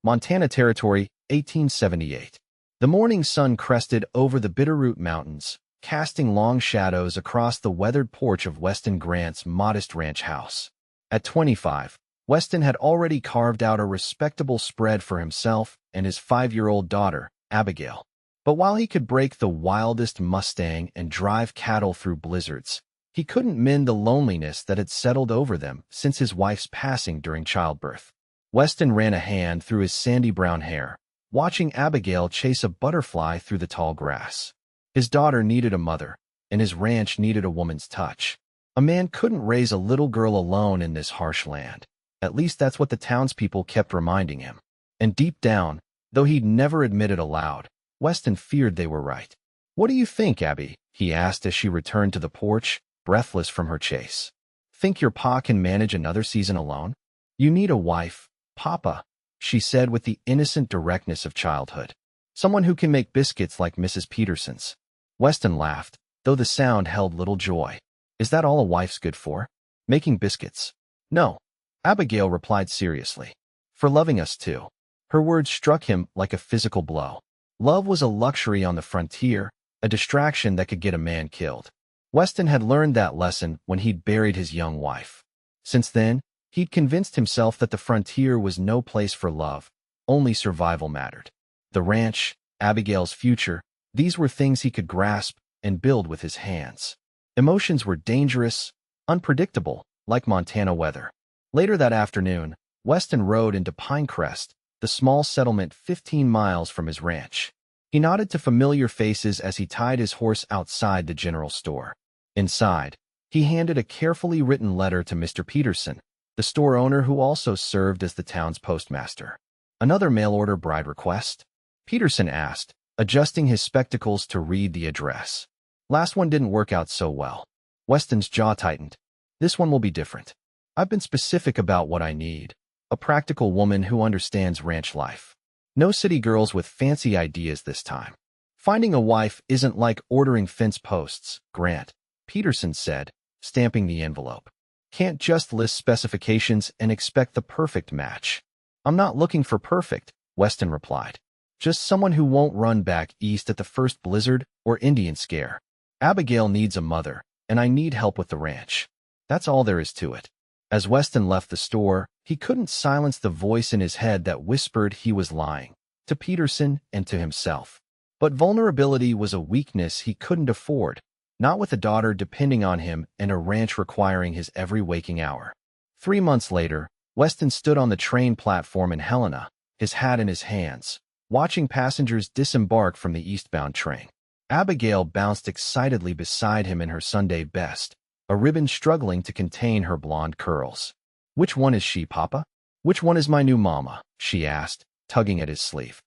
Montana Territory, 1878. The morning sun crested over the Bitterroot Mountains, casting long shadows across the weathered porch of Weston Grant's modest ranch house. At 25, Weston had already carved out a respectable spread for himself and his 5-year-old daughter, Abigail. But while he could break the wildest Mustang and drive cattle through blizzards, he couldn't mend the loneliness that had settled over them since his wife's passing during childbirth. Weston ran a hand through his sandy brown hair, watching Abigail chase a butterfly through the tall grass. His daughter needed a mother, and his ranch needed a woman's touch. A man couldn't raise a little girl alone in this harsh land. At least that's what the townspeople kept reminding him. And deep down, though he'd never admit it aloud, Weston feared they were right. "What do you think, Abby?" he asked as she returned to the porch, breathless from her chase. "Think your pa can manage another season alone?" "You need a wife, Papa," she said with the innocent directness of childhood. "Someone who can make biscuits like Mrs. Peterson's." Weston laughed, though the sound held little joy. "Is that all a wife's good for? Making biscuits?" "No," Abigail replied seriously. "For loving us too." Her words struck him like a physical blow. Love was a luxury on the frontier, a distraction that could get a man killed. Weston had learned that lesson when he'd buried his young wife. Since then, he'd convinced himself that the frontier was no place for love, only survival mattered. The ranch, Abigail's future, these were things he could grasp and build with his hands. Emotions were dangerous, unpredictable, like Montana weather. Later that afternoon, Weston rode into Pinecrest, the small settlement 15 miles from his ranch. He nodded to familiar faces as he tied his horse outside the general store. Inside, he handed a carefully written letter to Mr. Peterson, the store owner who also served as the town's postmaster. "Another mail-order bride request?" Peterson asked, adjusting his spectacles to read the address. "Last one didn't work out so well." Weston's jaw tightened. "This one will be different. I've been specific about what I need. A practical woman who understands ranch life. No city girls with fancy ideas this time. Finding a wife isn't like ordering fence posts, Grant," Peterson said, stamping the envelope. "Can't just list specifications and expect the perfect match." "I'm not looking for perfect," Weston replied. "Just someone who won't run back east at the first blizzard or Indian scare. Abigail needs a mother, and I need help with the ranch. That's all there is to it." As Weston left the store, he couldn't silence the voice in his head that whispered he was lying, to Peterson and to himself. But vulnerability was a weakness he couldn't afford, not with a daughter depending on him and a ranch requiring his every waking hour. 3 months later, Weston stood on the train platform in Helena, his hat in his hands, watching passengers disembark from the eastbound train. Abigail bounced excitedly beside him in her Sunday best, a ribbon struggling to contain her blonde curls. "Which one is she, Papa? Which one is my new mama?" she asked, tugging at his sleeve.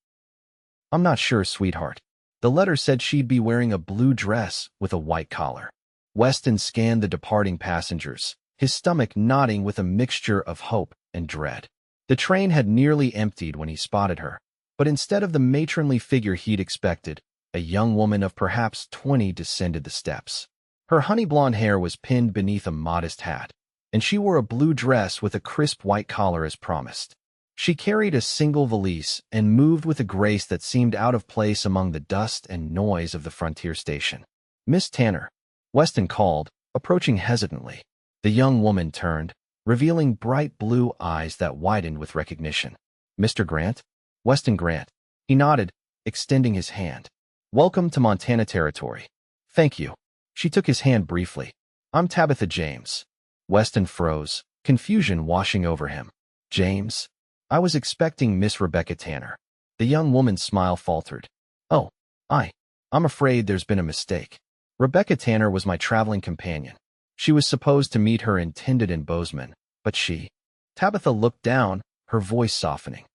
"I'm not sure, sweetheart. The letter said she'd be wearing a blue dress with a white collar." Weston scanned the departing passengers, his stomach knotting with a mixture of hope and dread. The train had nearly emptied when he spotted her, but instead of the matronly figure he'd expected, a young woman of perhaps 20 descended the steps. Her honey blonde hair was pinned beneath a modest hat, and she wore a blue dress with a crisp white collar as promised. She carried a single valise and moved with a grace that seemed out of place among the dust and noise of the frontier station. "Miss Tanner," Weston called, approaching hesitantly. The young woman turned, revealing bright blue eyes that widened with recognition. "Mr. Grant?" "Weston Grant." He nodded, extending his hand. "Welcome to Montana Territory." "Thank you." She took his hand briefly. "I'm Tabitha James." Weston froze, confusion washing over him. "James? I was expecting Miss Rebecca Tanner." The young woman's smile faltered. "Oh, I'm afraid there's been a mistake. Rebecca Tanner was my traveling companion. She was supposed to meet her intended in Bozeman, but she—" Tabitha looked down, her voice softening.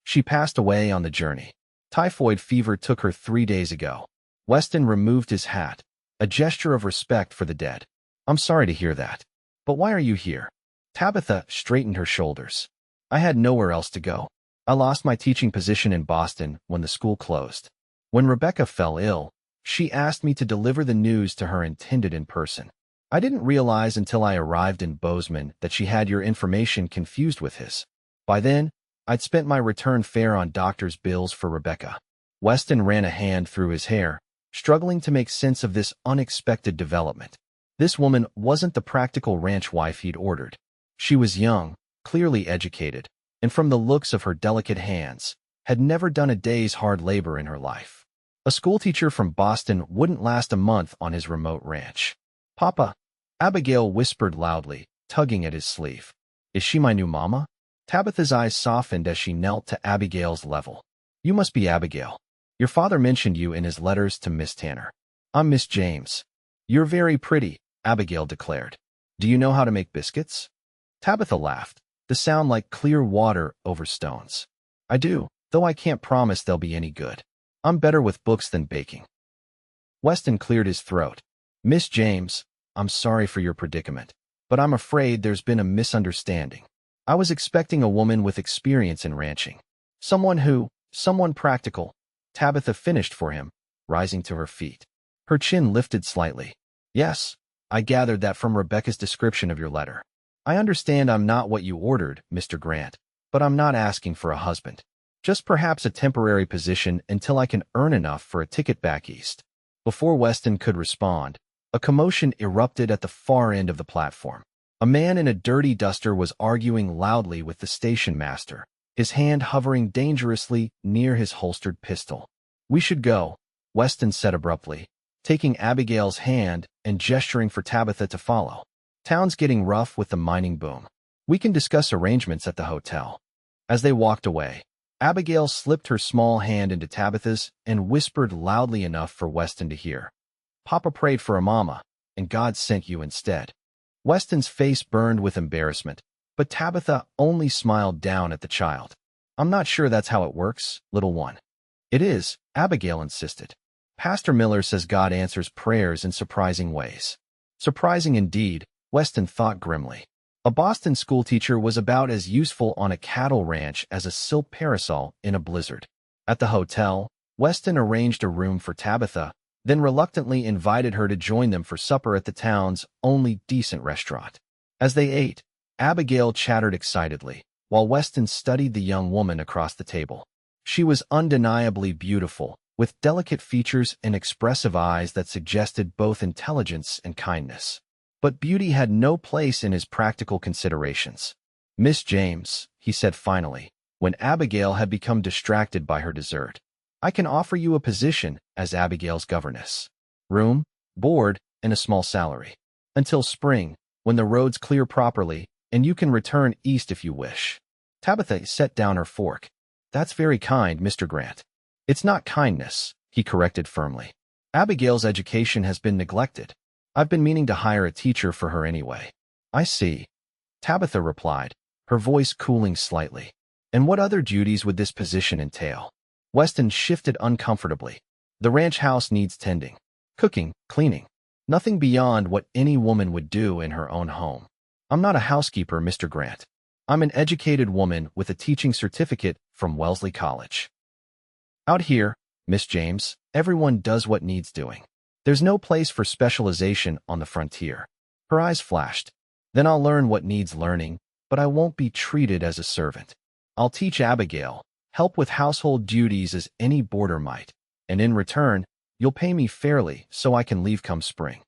"She passed away on the journey. Typhoid fever took her 3 days ago." Weston removed his hat, a gesture of respect for the dead. "I'm sorry to hear that. But why are you here?" Tabitha straightened her shoulders. "I had nowhere else to go. I lost my teaching position in Boston when the school closed. When Rebecca fell ill, she asked me to deliver the news to her intended in person. I didn't realize until I arrived in Bozeman that she had your information confused with his. By then, I'd spent my return fare on doctor's bills for Rebecca. Weston ran a hand through his hair, struggling to make sense of this unexpected development. This woman wasn't the practical ranch wife he'd ordered. She was young, clearly educated, and from the looks of her delicate hands, had never done a day's hard labor in her life. A schoolteacher from Boston wouldn't last a month on his remote ranch. "Papa," Abigail whispered loudly, tugging at his sleeve. "Is she my new mama?" Tabitha's eyes softened as she knelt to Abigail's level. "You must be Abigail. Your father mentioned you in his letters to Miss Tanner." "I'm Miss James." "You're very pretty," Abigail declared. "Do you know how to make biscuits?" Tabitha laughed, the sound like clear water over stones. "I do, though I can't promise they'll be any good. I'm better with books than baking." Weston cleared his throat. "Miss James, I'm sorry for your predicament, but I'm afraid there's been a misunderstanding. I was expecting a woman with experience in ranching. Someone practical." Tabitha finished for him, rising to her feet. Her chin lifted slightly. "Yes, I gathered that from Rebecca's description of your letter. I understand I'm not what you ordered, Mr. Grant, but I'm not asking for a husband. Just perhaps a temporary position until I can earn enough for a ticket back east." Before Weston could respond, a commotion erupted at the far end of the platform. A man in a dirty duster was arguing loudly with the station master, his hand hovering dangerously near his holstered pistol. "We should go," Weston said abruptly, taking Abigail's hand and gesturing for Tabitha to follow. "Town's getting rough with the mining boom. We can discuss arrangements at the hotel." As they walked away, Abigail slipped her small hand into Tabitha's and whispered loudly enough for Weston to hear. "Papa prayed for a mama, and God sent you instead." Weston's face burned with embarrassment, but Tabitha only smiled down at the child. "I'm not sure that's how it works, little one." "It is," Abigail insisted. "Pastor Miller says God answers prayers in surprising ways." Surprising indeed, Weston thought grimly. A Boston schoolteacher was about as useful on a cattle ranch as a silk parasol in a blizzard. At the hotel, Weston arranged a room for Tabitha, then reluctantly invited her to join them for supper at the town's only decent restaurant. As they ate, Abigail chattered excitedly, while Weston studied the young woman across the table. She was undeniably beautiful, with delicate features and expressive eyes that suggested both intelligence and kindness. But beauty had no place in his practical considerations. "Miss James," he said finally, when Abigail had become distracted by her dessert, "I can offer you a position as Abigail's governess. Room, board, and a small salary. Until spring, when the roads clear properly, and you can return east if you wish." Tabitha set down her fork. "That's very kind, Mr. Grant." "It's not kindness," he corrected firmly. "Abigail's education has been neglected. I've been meaning to hire a teacher for her anyway." "I see," Tabitha replied, her voice cooling slightly. "And what other duties would this position entail?" Weston shifted uncomfortably. "The ranch house needs tending. Cooking, cleaning. Nothing beyond what any woman would do in her own home." "I'm not a housekeeper, Mr. Grant. I'm an educated woman with a teaching certificate from Wellesley College. Out here, Miss James, everyone does what needs doing. There's no place for specialization on the frontier." Her eyes flashed. "Then I'll learn what needs learning, but I won't be treated as a servant. I'll teach Abigail, help with household duties as any boarder might, and in return, you'll pay me fairly so I can leave come spring."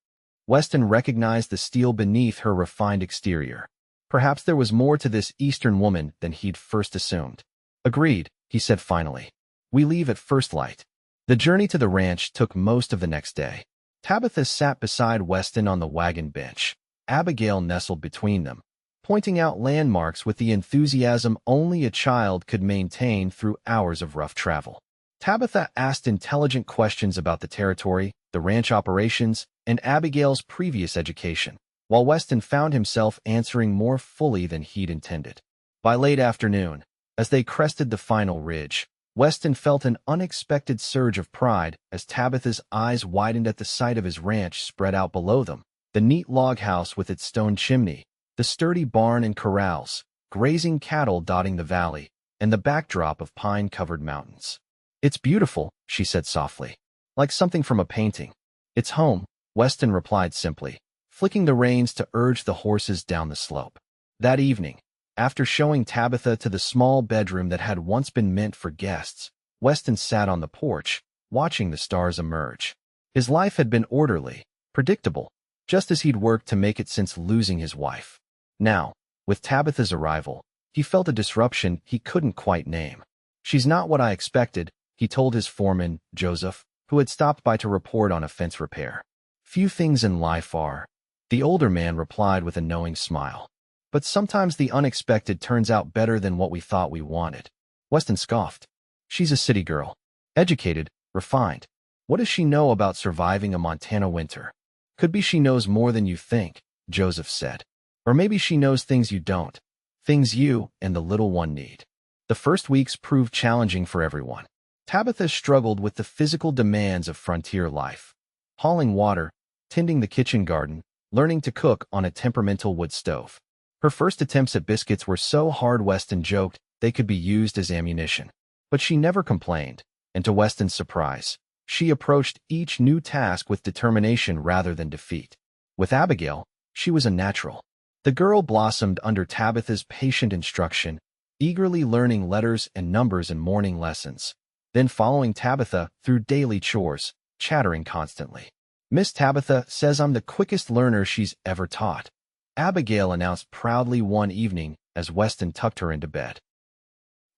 Weston recognized the steel beneath her refined exterior. Perhaps there was more to this Eastern woman than he'd first assumed. "Agreed," he said finally. "We leave at first light." The journey to the ranch took most of the next day. Tabitha sat beside Weston on the wagon bench. Abigail nestled between them, pointing out landmarks with the enthusiasm only a child could maintain through hours of rough travel. Tabitha asked intelligent questions about the territory, the ranch operations, and Abigail's previous education, while Weston found himself answering more fully than he'd intended. By late afternoon, as they crested the final ridge, Weston felt an unexpected surge of pride as Tabitha's eyes widened at the sight of his ranch spread out below them, the neat log house with its stone chimney, the sturdy barn and corrals, grazing cattle dotting the valley, and the backdrop of pine-covered mountains. "It's beautiful," she said softly, "like something from a painting." "It's home," Weston replied simply, flicking the reins to urge the horses down the slope. That evening, After showing Tabitha to the small bedroom that had once been meant for guests, Weston sat on the porch, watching the stars emerge. His life had been orderly, predictable, just as he'd worked to make it since losing his wife. Now, with Tabitha's arrival, he felt a disruption he couldn't quite name. "She's not what I expected," he told his foreman, Joseph, who had stopped by to report on a fence repair. "Few things in life are," the older man replied with a knowing smile. "But sometimes the unexpected turns out better than what we thought we wanted." Weston scoffed. "She's a city girl. Educated, refined. What does she know about surviving a Montana winter?" "Could be she knows more than you think," Joseph said. "Or maybe she knows things you don't. Things you and the little one need." The first weeks proved challenging for everyone. Tabitha struggled with the physical demands of frontier life. Hauling water, tending the kitchen garden, learning to cook on a temperamental wood stove. Her first attempts at biscuits were so hard Weston joked they could be used as ammunition. But she never complained, and to Weston's surprise, she approached each new task with determination rather than defeat. With Abigail, she was a natural. The girl blossomed under Tabitha's patient instruction, eagerly learning letters and numbers in morning lessons, then following Tabitha through daily chores, chattering constantly. "Miss Tabitha says I'm the quickest learner she's ever taught," Abigail announced proudly one evening as Weston tucked her into bed.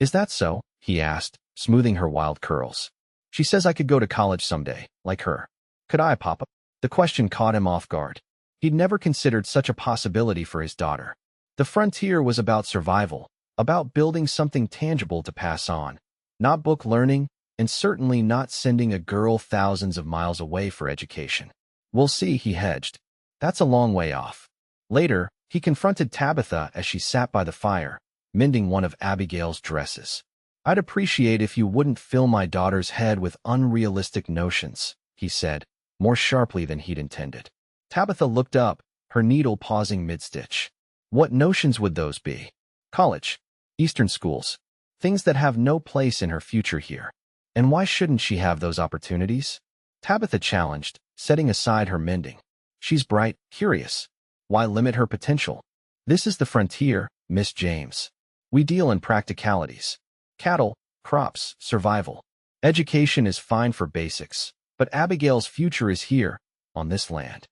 "Is that so?" he asked, smoothing her wild curls. "She says I could go to college someday, like her. Could I, Papa?" The question caught him off guard. He'd never considered such a possibility for his daughter. The frontier was about survival, about building something tangible to pass on, not book learning, and certainly not sending a girl thousands of miles away for education. "We'll see," he hedged. "That's a long way off." Later, he confronted Tabitha as she sat by the fire, mending one of Abigail's dresses. "I'd appreciate if you wouldn't fill my daughter's head with unrealistic notions," he said, more sharply than he'd intended. Tabitha looked up, her needle pausing mid-stitch. "What notions would those be?" "College. Eastern schools. Things that have no place in her future here. And why shouldn't she have those opportunities?" Tabitha challenged, setting aside her mending. "She's bright, curious. Why limit her potential? This is the frontier, Miss James. We deal in practicalities. Cattle, crops, survival. Education is fine for basics, but Abigail's future is here, on this land.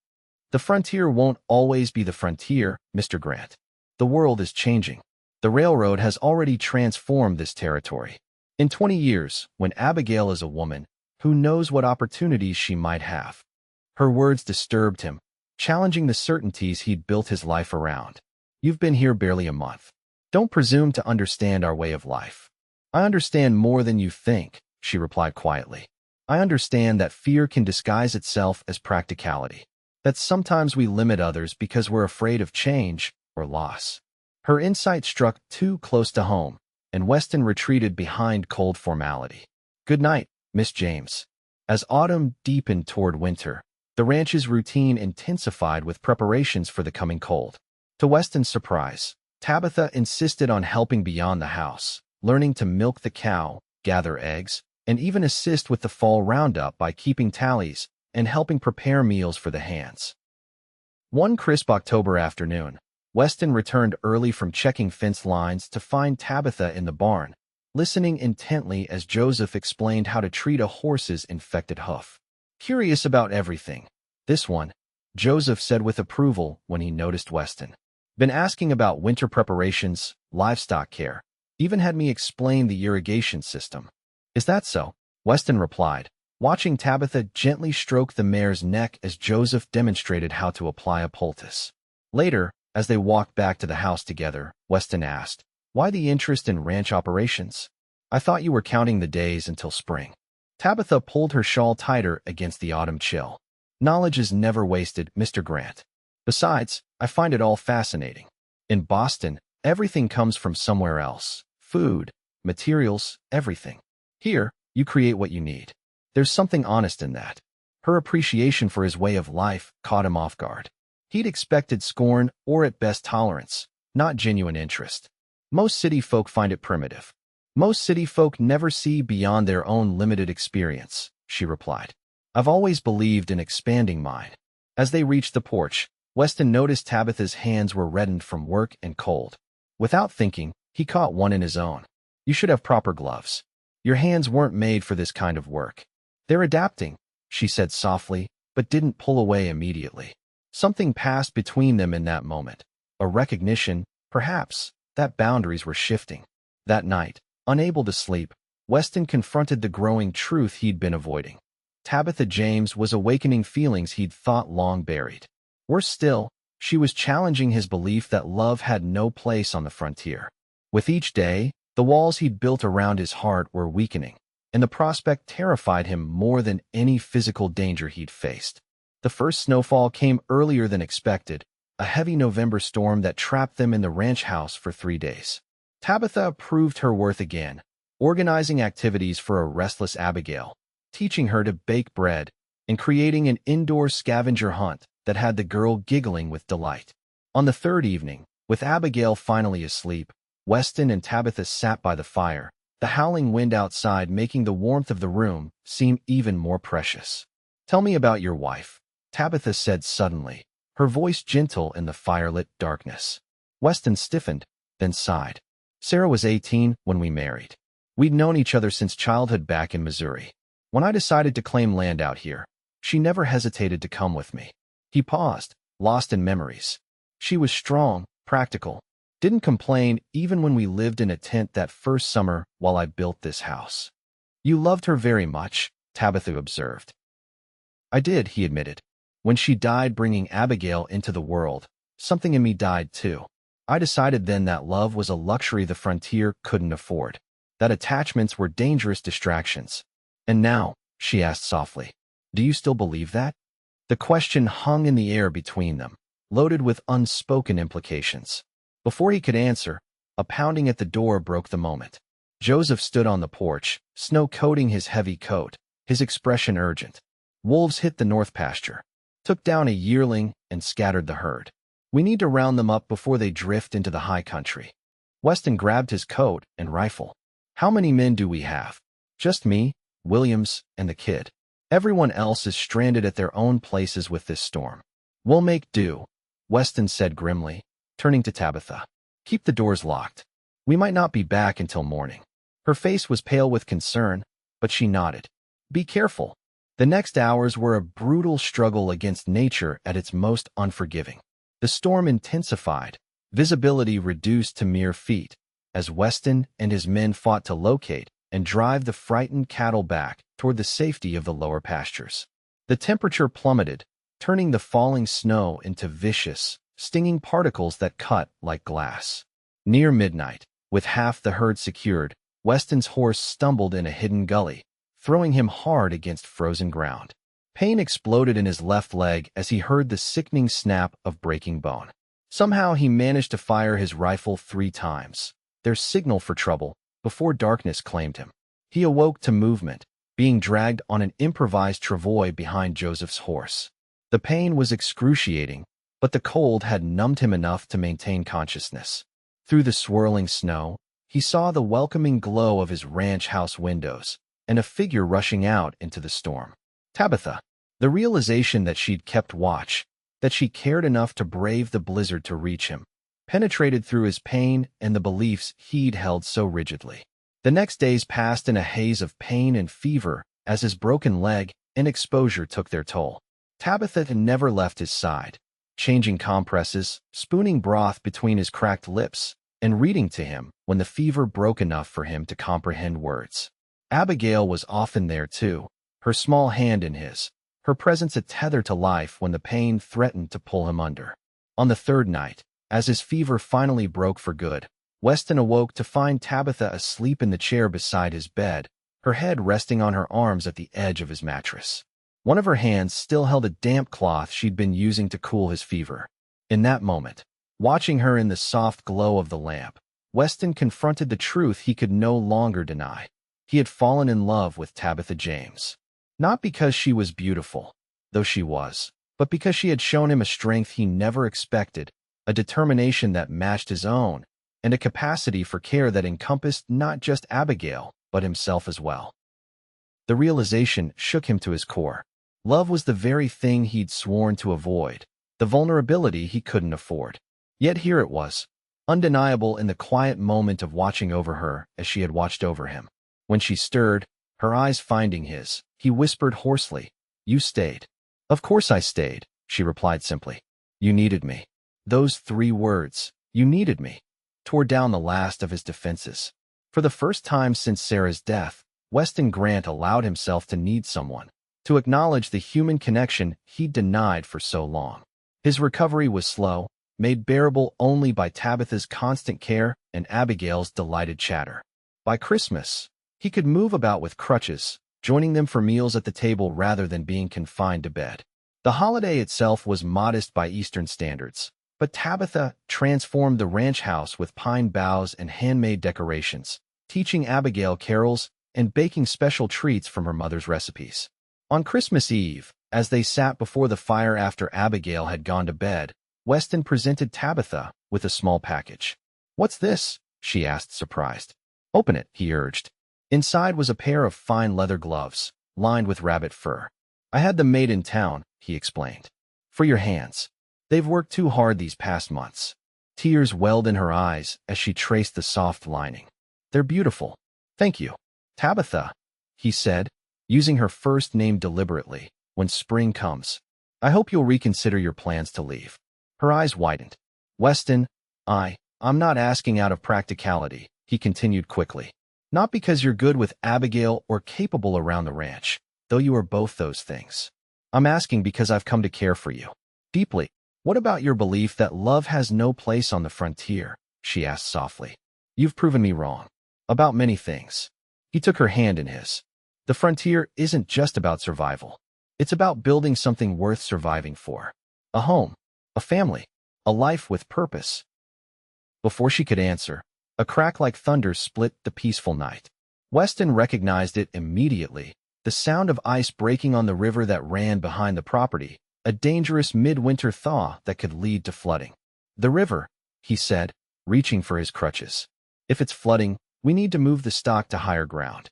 The frontier won't always be the frontier, Mr. Grant. The world is changing. The railroad has already transformed this territory. In 20 years, when Abigail is a woman, who knows what opportunities she might have?" Her words disturbed him, challenging the certainties he'd built his life around. "You've been here barely a month. Don't presume to understand our way of life." "I understand more than you think," she replied quietly. "I understand that fear can disguise itself as practicality, that sometimes we limit others because we're afraid of change or loss." Her insight struck too close to home, and Weston retreated behind cold formality. "Good night, Miss James." As autumn deepened toward winter, the ranch's routine intensified with preparations for the coming cold. To Weston's surprise, Tabitha insisted on helping beyond the house, learning to milk the cow, gather eggs, and even assist with the fall roundup by keeping tallies and helping prepare meals for the hands. One crisp October afternoon, Weston returned early from checking fence lines to find Tabitha in the barn, listening intently as Joseph explained how to treat a horse's infected hoof. "Curious about everything. This one," Joseph said with approval when he noticed Weston. "Been asking about winter preparations, livestock care, even had me explain the irrigation system." "Is that so?" Weston replied, watching Tabitha gently stroke the mare's neck as Joseph demonstrated how to apply a poultice. Later, as they walked back to the house together, Weston asked, "Why the interest in ranch operations? I thought you were counting the days until spring." Tabitha pulled her shawl tighter against the autumn chill. "Knowledge is never wasted, Mr. Grant. Besides, I find it all fascinating. In Boston, everything comes from somewhere else. Food, materials, everything. Here, you create what you need. There's something honest in that." Her appreciation for his way of life caught him off guard. He'd expected scorn or at best tolerance, not genuine interest. "Most city folk find it primitive. Most city folk never see beyond their own limited experience," she replied. "I've always believed in expanding mine." As they reached the porch, Weston noticed Tabitha's hands were reddened from work and cold. Without thinking, he caught one in his own. "You should have proper gloves. Your hands weren't made for this kind of work." "They're adapting," she said softly, but didn't pull away immediately. Something passed between them in that moment. A recognition, perhaps, that boundaries were shifting. That night, unable to sleep, Weston confronted the growing truth he'd been avoiding. Tabitha James was awakening feelings he'd thought long buried. Worse still, she was challenging his belief that love had no place on the frontier. With each day, the walls he'd built around his heart were weakening, and the prospect terrified him more than any physical danger he'd faced. The first snowfall came earlier than expected, a heavy November storm that trapped them in the ranch house for 3 days. Tabitha proved her worth again, organizing activities for a restless Abigail, teaching her to bake bread, and creating an indoor scavenger hunt that had the girl giggling with delight. On the third evening, with Abigail finally asleep, Weston and Tabitha sat by the fire, the howling wind outside making the warmth of the room seem even more precious. "Tell me about your wife," Tabitha said suddenly, her voice gentle in the firelit darkness. Weston stiffened, then sighed. "Sarah was 18 when we married. We'd known each other since childhood back in Missouri. When I decided to claim land out here, she never hesitated to come with me." He paused, lost in memories. "She was strong, practical, didn't complain even when we lived in a tent that first summer while I built this house." "You loved her very much," Tabitha observed. "I did," he admitted. "When she died bringing Abigail into the world, something in me died too. I decided then that love was a luxury the frontier couldn't afford, that attachments were dangerous distractions. And now," she asked softly, "do you still believe that?" The question hung in the air between them, loaded with unspoken implications. Before he could answer, a pounding at the door broke the moment. Joseph stood on the porch, snow coating his heavy coat, his expression urgent. "Wolves hit the north pasture, took down a yearling, and scattered the herd. We need to round them up before they drift into the high country." Weston grabbed his coat and rifle. "How many men do we have?" "Just me, Williams, and the kid. Everyone else is stranded at their own places with this storm." "We'll make do," Weston said grimly, turning to Tabitha. "Keep the doors locked. We might not be back until morning." Her face was pale with concern, but she nodded. "Be careful." The next hours were a brutal struggle against nature at its most unforgiving. The storm intensified, visibility reduced to mere feet, as Weston and his men fought to locate and drive the frightened cattle back toward the safety of the lower pastures. The temperature plummeted, turning the falling snow into vicious, stinging particles that cut like glass. Near midnight, with half the herd secured, Weston's horse stumbled in a hidden gully, throwing him hard against frozen ground. Pain exploded in his left leg as he heard the sickening snap of breaking bone. Somehow he managed to fire his rifle 3 times, their signal for trouble, before darkness claimed him. He awoke to movement, being dragged on an improvised travois behind Joseph's horse. The pain was excruciating, but the cold had numbed him enough to maintain consciousness. Through the swirling snow, he saw the welcoming glow of his ranch house windows, and a figure rushing out into the storm. Tabitha. The realization that she'd kept watch, that she cared enough to brave the blizzard to reach him, penetrated through his pain and the beliefs he'd held so rigidly. The next days passed in a haze of pain and fever as his broken leg and exposure took their toll. Tabitha had never left his side, changing compresses, spooning broth between his cracked lips, and reading to him when the fever broke enough for him to comprehend words. Abigail was often there too, her small hand in his, her presence a tether to life when the pain threatened to pull him under. On the third night, as his fever finally broke for good, Weston awoke to find Tabitha asleep in the chair beside his bed, her head resting on her arms at the edge of his mattress. One of her hands still held a damp cloth she'd been using to cool his fever. In that moment, watching her in the soft glow of the lamp, Weston confronted the truth he could no longer deny. He had fallen in love with Tabitha James. Not because she was beautiful, though she was, but because she had shown him a strength he never expected, a determination that matched his own, and a capacity for care that encompassed not just Abigail, but himself as well. The realization shook him to his core. Love was the very thing he'd sworn to avoid, the vulnerability he couldn't afford. Yet here it was, undeniable in the quiet moment of watching over her as she had watched over him. When she stirred, her eyes finding his, he whispered hoarsely, "You stayed." "Of course I stayed," she replied simply. "You needed me." Those 3 words, "you needed me," tore down the last of his defenses. For the first time since Sarah's death, Weston Grant allowed himself to need someone, to acknowledge the human connection he'd denied for so long. His recovery was slow, made bearable only by Tabitha's constant care and Abigail's delighted chatter. By Christmas, he could move about with crutches, joining them for meals at the table rather than being confined to bed. The holiday itself was modest by Eastern standards, but Tabitha transformed the ranch house with pine boughs and handmade decorations, teaching Abigail carols and baking special treats from her mother's recipes. On Christmas Eve, as they sat before the fire after Abigail had gone to bed, Weston presented Tabitha with a small package. "What's this?" she asked, surprised. "Open it," he urged. Inside was a pair of fine leather gloves, lined with rabbit fur. "I had them made in town," he explained. "For your hands. They've worked too hard these past months." Tears welled in her eyes as she traced the soft lining. "They're beautiful. Thank you, Tabitha," he said, using her first name deliberately. "When spring comes, I hope you'll reconsider your plans to leave." Her eyes widened. "Weston, I'm not asking out of practicality," he continued quickly. "Not because you're good with Abigail or capable around the ranch, though you are both those things. I'm asking because I've come to care for you deeply." "What about your belief that love has no place on the frontier?" she asked softly. "You've proven me wrong. About many things." He took her hand in his. "The frontier isn't just about survival. It's about building something worth surviving for. A home, a family, a life with purpose." Before she could answer, a crack like thunder split the peaceful night. Weston recognized it immediately, the sound of ice breaking on the river that ran behind the property, a dangerous midwinter thaw that could lead to flooding. "The river," he said, reaching for his crutches. "If it's flooding, we need to move the stock to higher ground."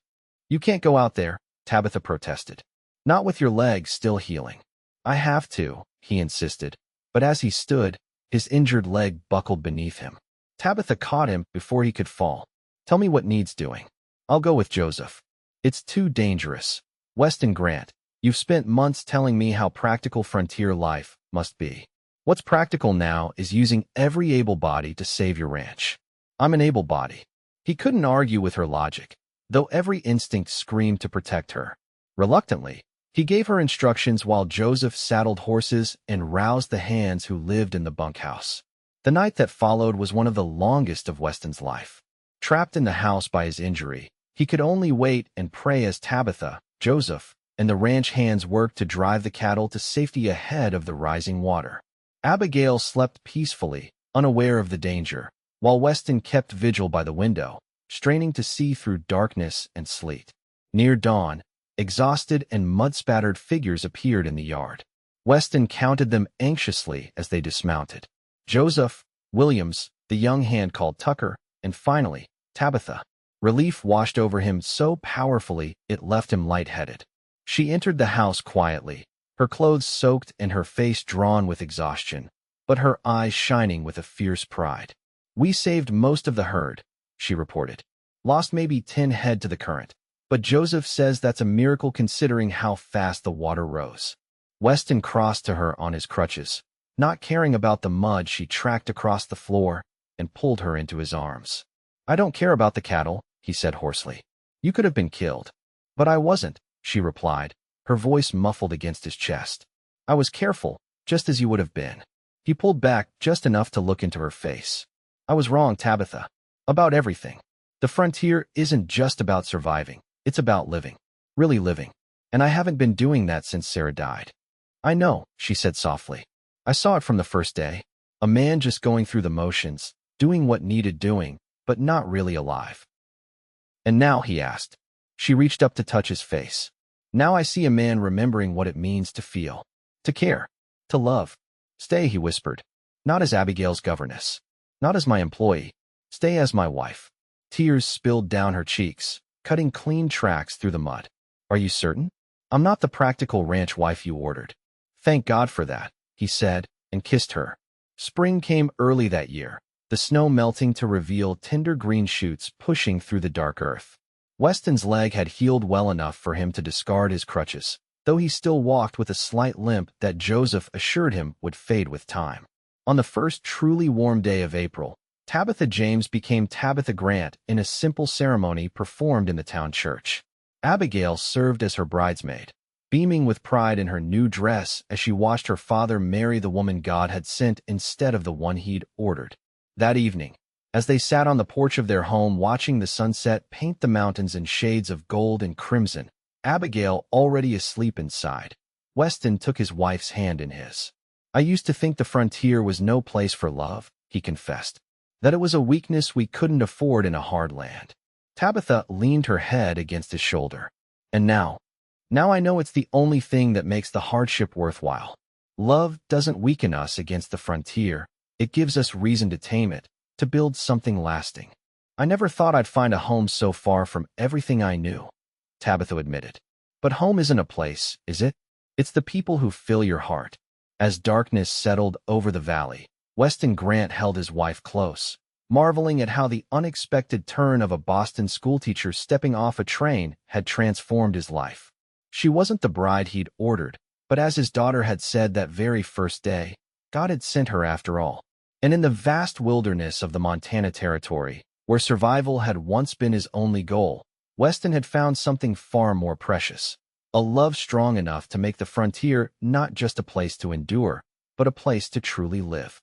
"You can't go out there," Tabitha protested. "Not with your legs still healing." "I have to," he insisted, but as he stood, his injured leg buckled beneath him. Tabitha caught him before he could fall. "Tell me what needs doing. I'll go with Joseph." "It's too dangerous. Weston Grant, you've spent months telling me how practical frontier life must be. What's practical now is using every able body to save your ranch." "I'm an able body." He couldn't argue with her logic, though every instinct screamed to protect her. Reluctantly, he gave her instructions while Joseph saddled horses and roused the hands who lived in the bunkhouse. The night that followed was one of the longest of Weston's life. Trapped in the house by his injury, he could only wait and pray as Tabitha, Joseph, and the ranch hands worked to drive the cattle to safety ahead of the rising water. Abigail slept peacefully, unaware of the danger, while Weston kept vigil by the window, straining to see through darkness and sleet. Near dawn, exhausted and mud-spattered figures appeared in the yard. Weston counted them anxiously as they dismounted. Joseph, Williams, the young hand called Tucker, and finally, Tabitha. Relief washed over him so powerfully it left him lightheaded. She entered the house quietly, her clothes soaked and her face drawn with exhaustion, but her eyes shining with a fierce pride. "We saved most of the herd," she reported. "Lost maybe 10 head to the current, but Joseph says that's a miracle considering how fast the water rose." Weston crossed to her on his crutches, not caring about the mud she tracked across the floor, and pulled her into his arms. "I don't care about the cattle," he said hoarsely. "You could have been killed." "But I wasn't," she replied, her voice muffled against his chest. "I was careful, just as you would have been." He pulled back just enough to look into her face. "I was wrong, Tabitha. About everything. The frontier isn't just about surviving. It's about living. Really living. And I haven't been doing that since Sarah died." "I know," she said softly. "I saw it from the first day. A man just going through the motions, doing what needed doing, but not really alive." "And now," he asked. She reached up to touch his face. "Now I see a man remembering what it means to feel, to care, to love." "Stay," he whispered. "Not as Abigail's governess. Not as my employee. Stay as my wife." Tears spilled down her cheeks, cutting clean tracks through the mud. "Are you certain? I'm not the practical ranch wife you ordered." "Thank God for that," he said, and kissed her. Spring came early that year. the snow melting to reveal tender green shoots pushing through the dark earth. Weston's leg had healed well enough for him to discard his crutches, though he still walked with a slight limp that Joseph assured him would fade with time. On the first truly warm day of April, Tabitha James became Tabitha Grant in a simple ceremony performed in the town church. Abigail served as her bridesmaid, beaming with pride in her new dress as she watched her father marry the woman God had sent instead of the one he'd ordered. That evening, as they sat on the porch of their home watching the sunset paint the mountains in shades of gold and crimson, Abigail already asleep inside, Weston took his wife's hand in his. "I used to think the frontier was no place for love," he confessed, "that it was a weakness we couldn't afford in a hard land." Tabitha leaned her head against his shoulder. "And now I know it's the only thing that makes the hardship worthwhile. Love doesn't weaken us against the frontier. It gives us reason to tame it, to build something lasting. I never thought I'd find a home so far from everything I knew," Tabitha admitted. "But home isn't a place, is it? It's the people who fill your heart." As darkness settled over the valley, Weston Grant held his wife close, marveling at how the unexpected turn of a Boston schoolteacher stepping off a train had transformed his life. She wasn't the bride he'd ordered, but as his daughter had said that very first day, God had sent her after all. And in the vast wilderness of the Montana Territory, where survival had once been his only goal, Weston had found something far more precious. A love strong enough to make the frontier not just a place to endure, but a place to truly live.